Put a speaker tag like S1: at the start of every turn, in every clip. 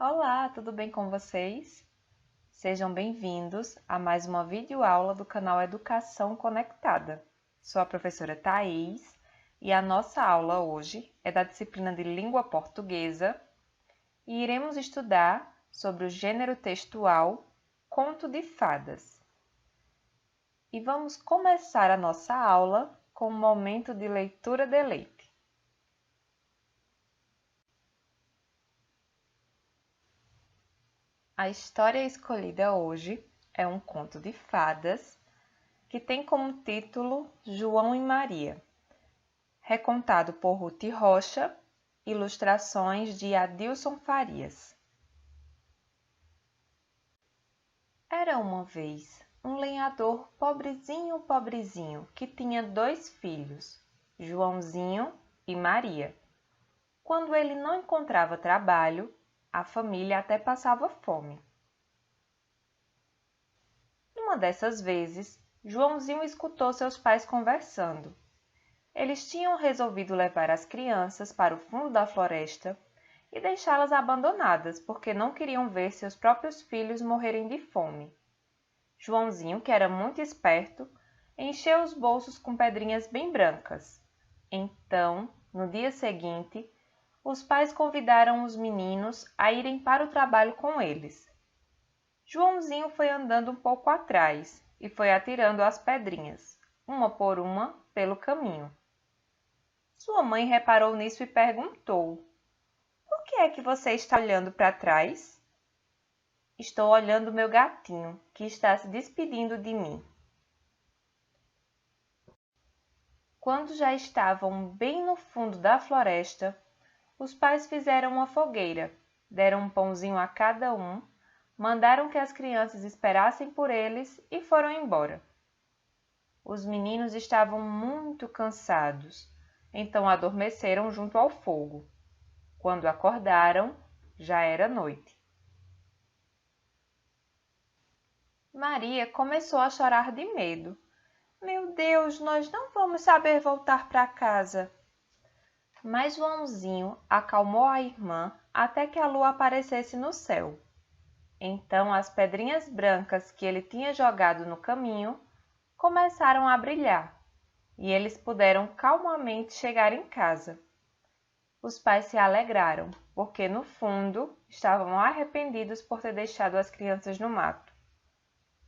S1: Olá, tudo bem com vocês? Sejam bem-vindos a mais uma videoaula do canal Educação Conectada. Sou a professora Thaís e a nossa aula hoje é da disciplina de Língua Portuguesa e iremos estudar sobre o gênero textual Conto de Fadas. E vamos começar a nossa aula com um momento de leitura de leite. A história escolhida hoje é um conto de fadas que tem como título João e Maria, recontado por Ruth Rocha, ilustrações de Adilson Farias. Era uma vez um lenhador pobrezinho, que tinha 2 filhos, Joãozinho e Maria. Quando ele não encontrava trabalho, a família até passava fome. Numa dessas vezes, Joãozinho escutou seus pais conversando. Eles tinham resolvido levar as crianças para o fundo da floresta e deixá-las abandonadas porque não queriam ver seus próprios filhos morrerem de fome. Joãozinho, que era muito esperto, encheu os bolsos com pedrinhas bem brancas. Então, no dia seguinte, os pais convidaram os meninos a irem para o trabalho com eles. Joãozinho foi andando um pouco atrás e foi atirando as pedrinhas, uma por uma, pelo caminho. Sua mãe reparou nisso e perguntou: "Por que é que você está olhando para trás?" "Estou olhando meu gatinho, que está se despedindo de mim." Quando já estavam bem no fundo da floresta, os pais fizeram uma fogueira, deram um pãozinho a cada um, mandaram que as crianças esperassem por eles e foram embora. Os meninos estavam muito cansados, então adormeceram junto ao fogo. Quando acordaram, já era noite. Maria começou a chorar de medo. "Meu Deus, nós não vamos saber voltar para casa." Mas Joãozinho acalmou a irmã até que a lua aparecesse no céu. Então as pedrinhas brancas que ele tinha jogado no caminho começaram a brilhar e eles puderam calmamente chegar em casa. Os pais se alegraram, porque no fundo estavam arrependidos por ter deixado as crianças no mato.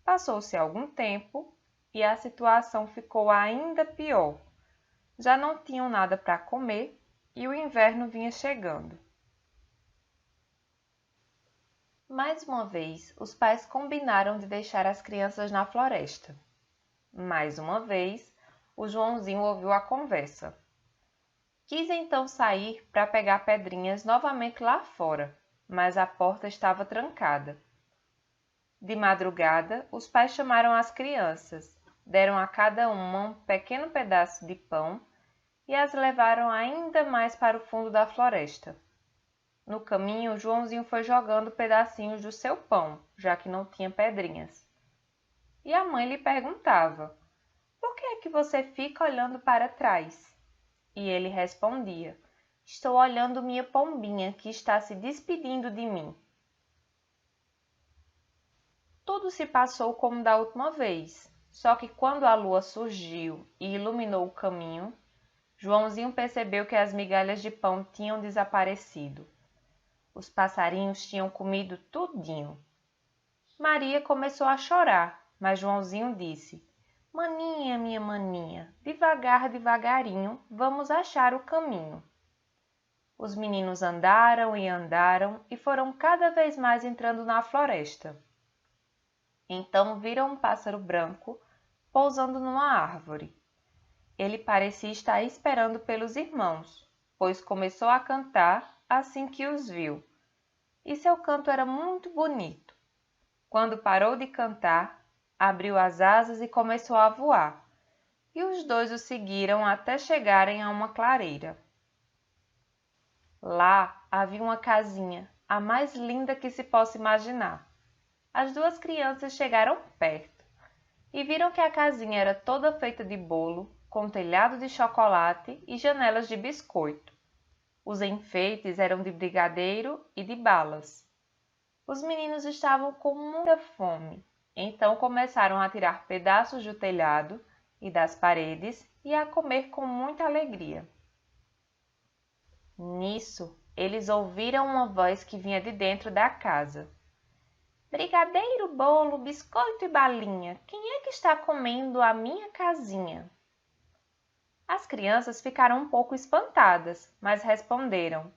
S1: Passou-se algum tempo e a situação ficou ainda pior. Já não tinham nada para comer e o inverno vinha chegando. Mais uma vez, os pais combinaram de deixar as crianças na floresta. Mais uma vez, o Joãozinho ouviu a conversa. Quis então sair para pegar pedrinhas novamente lá fora, mas a porta estava trancada. De madrugada, os pais chamaram as crianças, deram a cada uma um pequeno pedaço de pão e as levaram ainda mais para o fundo da floresta. No caminho, Joãozinho foi jogando pedacinhos do seu pão, já que não tinha pedrinhas. E a mãe lhe perguntava: "Por que é que você fica olhando para trás?" E ele respondia: "Estou olhando minha pombinha, que está se despedindo de mim." Tudo se passou como da última vez, só que quando a lua surgiu e iluminou o caminho, Joãozinho percebeu que as migalhas de pão tinham desaparecido. Os passarinhos tinham comido tudinho. Maria começou a chorar, mas Joãozinho disse: "Maninha, minha maninha, devagar, devagarinho, vamos achar o caminho." Os meninos andaram e foram cada vez mais entrando na floresta. Então viram um pássaro branco pousando numa árvore. Ele parecia estar esperando pelos irmãos, pois começou a cantar assim que os viu. E seu canto era muito bonito. Quando parou de cantar, abriu as asas e começou a voar. E os dois o seguiram até chegarem a uma clareira. Lá havia uma casinha, a mais linda que se possa imaginar. As 2 crianças chegaram perto e viram que a casinha era toda feita de bolo, com telhado de chocolate e janelas de biscoito. Os enfeites eram de brigadeiro e de balas. Os meninos estavam com muita fome, então começaram a tirar pedaços do telhado e das paredes e a comer com muita alegria. Nisso, eles ouviram uma voz que vinha de dentro da casa. Brigadeiro, bolo, biscoito e balinha, quem é que está comendo a minha casinha? As crianças ficaram um pouco espantadas, mas responderam: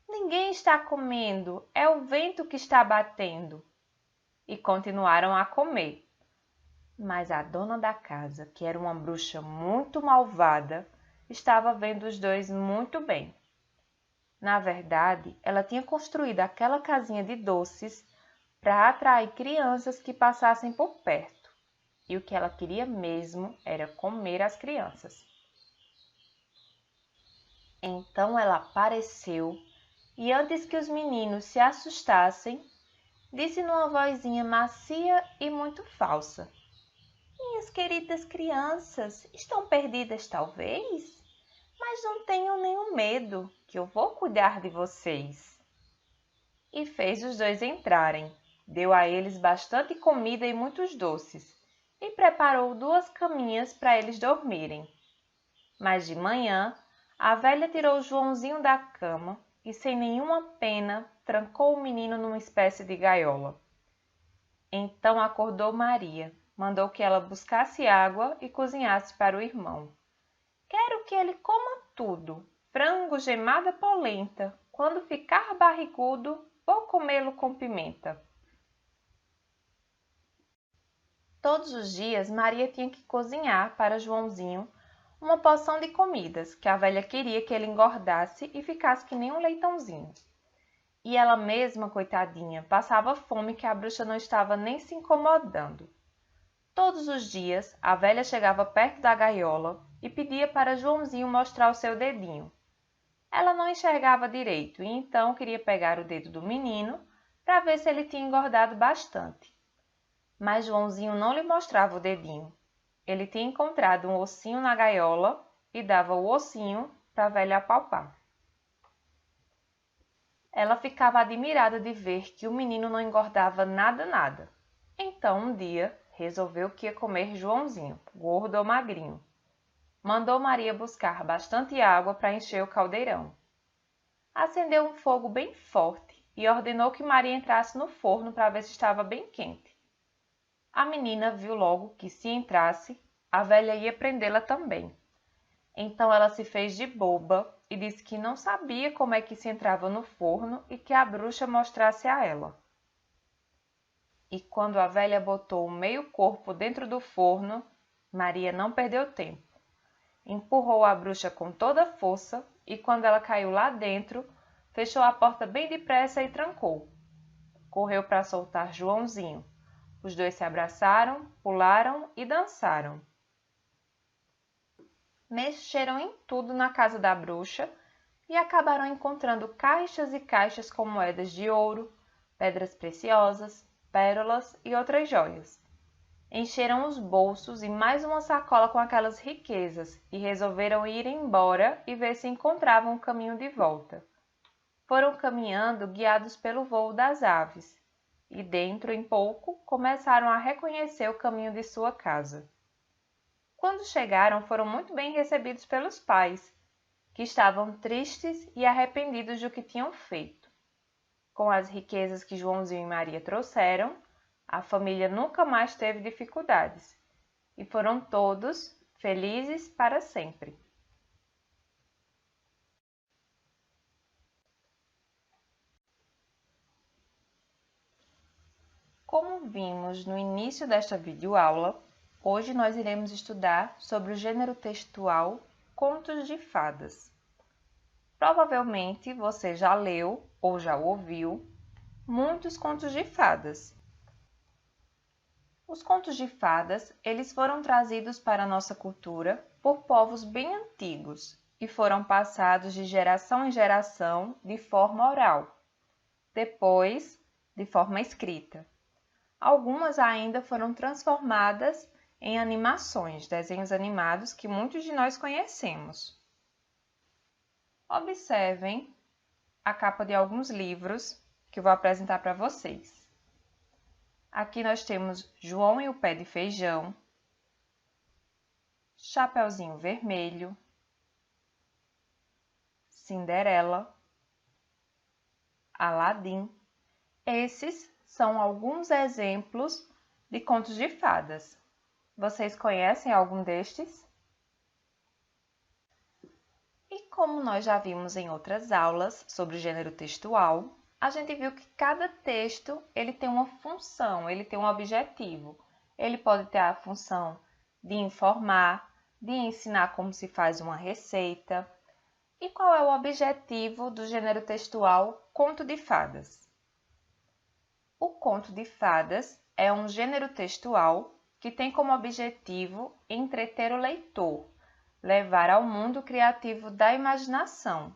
S1: Ninguém está comendo, é o vento que está batendo. E continuaram a comer. Mas a dona da casa, que era uma bruxa muito malvada, estava vendo os dois muito bem. Na verdade, ela tinha construído aquela casinha de doces para atrair crianças que passassem por perto. E o que ela queria mesmo era comer as crianças. Então ela apareceu e, antes que os meninos se assustassem, disse numa vozinha macia e muito falsa: Minhas queridas crianças, estão perdidas talvez? Mas não tenham nenhum medo, que eu vou cuidar de vocês. E fez os dois entrarem, deu a eles bastante comida e muitos doces, e preparou 2 caminhas para eles dormirem. Mas de manhã, a velha tirou Joãozinho da cama e, sem nenhuma pena, trancou o menino numa espécie de gaiola. Então acordou Maria, mandou que ela buscasse água e cozinhasse para o irmão. Quero que ele coma tudo, frango, gemada, polenta. Quando ficar barrigudo, vou comê-lo com pimenta. Todos os dias Maria tinha que cozinhar para Joãozinho uma porção de comidas que a velha queria que ele engordasse e ficasse que nem um leitãozinho. E ela mesma, coitadinha, passava fome que a bruxa não estava nem se incomodando. Todos os dias, a velha chegava perto da gaiola e pedia para Joãozinho mostrar o seu dedinho. Ela não enxergava direito e então queria pegar o dedo do menino para ver se ele tinha engordado bastante. Mas Joãozinho não lhe mostrava o dedinho. Ele tinha encontrado um ossinho na gaiola e dava o ossinho para a velha apalpar. Ela ficava admirada de ver que o menino não engordava nada. Então, um dia, resolveu que ia comer Joãozinho, gordo ou magrinho. Mandou Maria buscar bastante água para encher o caldeirão. Acendeu um fogo bem forte e ordenou que Maria entrasse no forno para ver se estava bem quente. A menina viu logo que, se entrasse, a velha ia prendê-la também. Então ela se fez de boba e disse que não sabia como é que se entrava no forno e que a bruxa mostrasse a ela. E quando a velha botou o meio corpo dentro do forno, Maria não perdeu tempo. Empurrou a bruxa com toda a força e, quando ela caiu lá dentro, fechou a porta bem depressa e trancou. Correu para soltar Joãozinho. Os dois se abraçaram, pularam e dançaram. Mexeram em tudo na casa da bruxa e acabaram encontrando caixas e caixas com moedas de ouro, pedras preciosas, pérolas e outras joias. Encheram os bolsos e mais uma sacola com aquelas riquezas e resolveram ir embora e ver se encontravam o caminho de volta. Foram caminhando guiados pelo voo das aves e, dentro em pouco, começaram a reconhecer o caminho de sua casa. Quando chegaram, foram muito bem recebidos pelos pais, que estavam tristes e arrependidos do que tinham feito. Com as riquezas que Joãozinho e Maria trouxeram, a família nunca mais teve dificuldades e foram todos felizes para sempre. Como vimos no início desta videoaula, hoje nós iremos estudar sobre o gênero textual Contos de Fadas. Provavelmente você já leu ou já ouviu muitos contos de fadas. Os contos de fadas, eles foram trazidos para a nossa cultura por povos bem antigos e foram passados de geração em geração de forma oral, depois de forma escrita. Algumas ainda foram transformadas em animações, desenhos animados que muitos de nós conhecemos. Observem a capa de alguns livros que eu vou apresentar para vocês. Aqui nós temos João e o Pé de Feijão, Chapeuzinho Vermelho, Cinderela, Aladim. Esses são alguns exemplos de contos de fadas. Vocês conhecem algum destes? E como nós já vimos em outras aulas sobre o gênero textual, a gente viu que cada texto ele tem uma função, ele tem um objetivo. Ele pode ter a função de informar, de ensinar como se faz uma receita. E qual é o objetivo do gênero textual conto de fadas? O conto de fadas é um gênero textual que tem como objetivo entreter o leitor, levar ao mundo criativo da imaginação.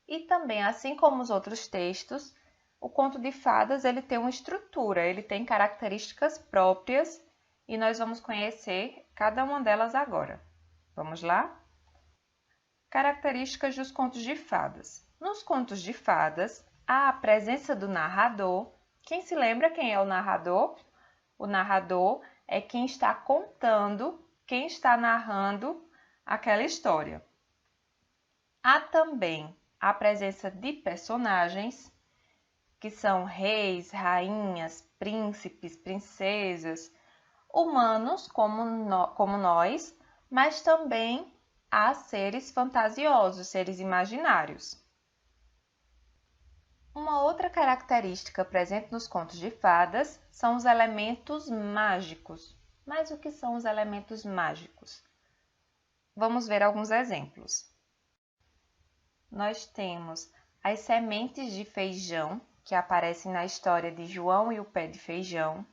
S1: E também, assim como os outros textos, o conto de fadas ele tem uma estrutura, ele tem características próprias e nós vamos conhecer cada uma delas agora. Vamos lá? Características dos contos de fadas. Nos contos de fadas, há a presença do narrador. Quem se lembra quem é o narrador? O narrador é quem está contando, quem está narrando aquela história. Há também a presença de personagens, que são reis, rainhas, príncipes, princesas, humanos como nós, mas também há seres fantasiosos, seres imaginários. Uma outra característica presente nos contos de fadas são os elementos mágicos. Mas o que são os elementos mágicos? Vamos ver alguns exemplos. Nós temos as sementes de feijão, que aparecem na história de João e o Pé de Feijão.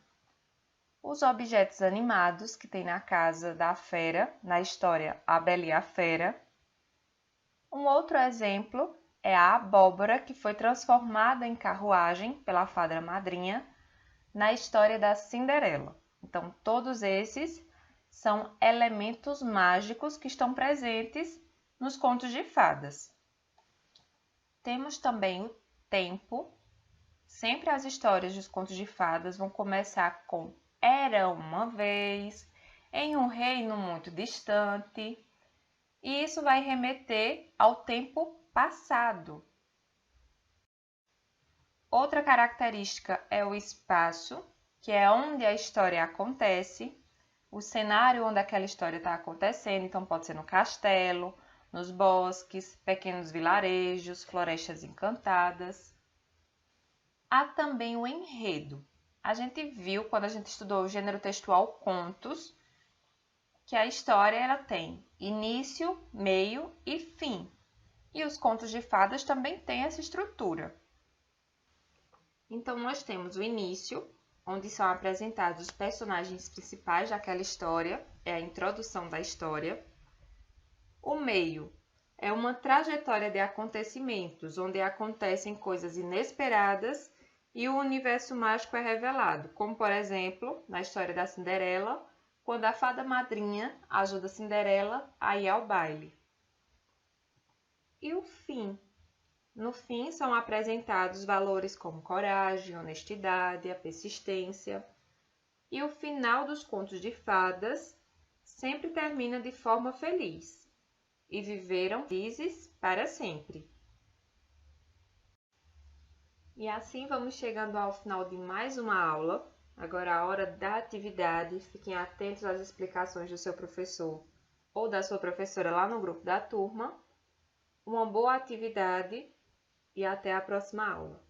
S1: Os objetos animados que tem na casa da fera, na história A Bela e a Fera. Um outro exemplo é a abóbora, que foi transformada em carruagem pela fada madrinha, na história da Cinderela. Então, todos esses são elementos mágicos que estão presentes nos contos de fadas. Temos também o tempo. Sempre as histórias dos contos de fadas vão começar com era uma vez, em um reino muito distante, e isso vai remeter ao tempo passado. Outra característica é o espaço, que é onde a história acontece, o cenário onde aquela história está acontecendo, então pode ser no castelo, nos bosques, pequenos vilarejos, florestas encantadas. Há também o enredo. A gente viu, quando a gente estudou o gênero textual contos, que a história ela tem início, meio e fim. E os contos de fadas também têm essa estrutura. Então, nós temos o início, onde são apresentados os personagens principais daquela história, é a introdução da história. O meio é uma trajetória de acontecimentos, onde acontecem coisas inesperadas e o universo mágico é revelado, como, por exemplo, na história da Cinderela, quando a fada madrinha ajuda Cinderela a ir ao baile. E o fim. No fim, são apresentados valores como coragem, honestidade, a persistência. E o final dos contos de fadas sempre termina de forma feliz. E viveram felizes para sempre. E assim vamos chegando ao final de mais uma aula. Agora a hora da atividade. Fiquem atentos às explicações do seu professor ou da sua professora lá no grupo da turma. Uma boa atividade e até a próxima aula.